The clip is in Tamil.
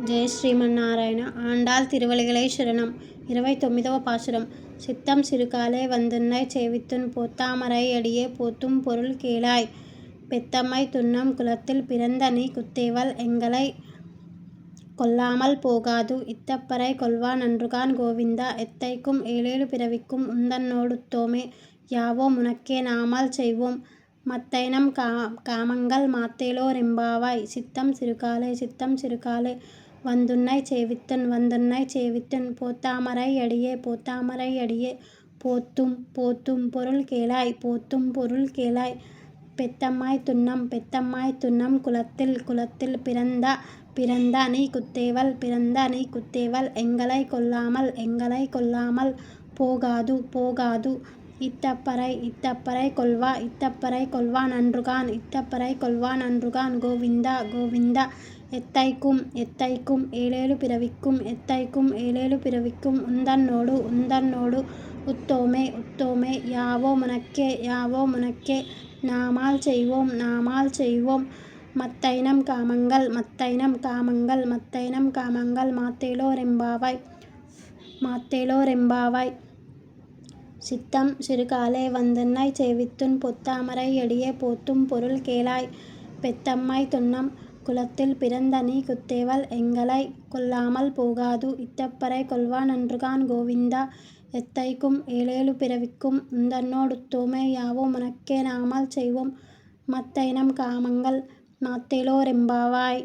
ஜெய ஸ்ரீமன்னாராயண ஆண்டாள் திருவடிகளே சரணம். 29వ பாசுரம். சித்தம் சிறுகாலே வந்துன்னைச் சேவித்துன் போத்தாமரை அடியே போத்தும் பொருள் கேளாய். பெத்தம்மை துன்னம் குலத்தில் பிறந்த நீ குத்தேவல் எங்களைக் கொள்ளாமல் போகாது. இத்தப்பரை கொள்வா நன்றுகாண் கோவிந்தா. எத்தைக்கும் ஏழேழு பிறவிக்கும் உந்தன்னோடுத்தோமே யாவோம் உனக்கே நாமால் செய்வோம். மத்தைநம் காமங்கள் மாத்தேலோ ரெம்பாவாய். சித்தம் சிறுகாலே சித்தம் சிறுகாலே வந்துன்னைச் சேவித்துன் போத்தாமரை அடியே போத்தாமரை அடியே போத்தும் பொருள் கேளாய். போத்தும் பொருள் கேளாய். பெத்தம்மாய் துன்னம் குலத்தில் பிறந்த நீ குத்தேவல் எங்களைக் கொள்ளாமல் போகாது. இத்தப்பரை கொள்வா நன்றுகாண் கோவிந்தா. எத்தைக்கும் ஏழேழு பிறவிக்கும் உந்தன்னோடு உத்தோமே யாவோம் உனக்கே நாமால் செய்வோம். மத்தைநம் காமங்கள் மாத்தேலோ ரெம்பாவாய். சித்தம் சிறுகாலே வந்துன்னைச் சேவித்துன் பொத்தாமரை அடியே போத்தும் பொருள் கேளாய். பெத்தம்மை துன்னம் குலத்தில் பிறந்த நீ குத்தேவல் எங்களைக் கொள்ளாமல் போகாது. இத்தப்பரை கொள்வா நன்றுகாண் கோவிந்தா. எத்தைக்கும் ஏழேழு பிறவிக்கும் உந்தன்னோடுத்தோமே யாவோம் உனக்கே நாமால் செய்வோம். மத்தைநம் காமங்கள் மாத்தேலோ ரெம்பாவாய்.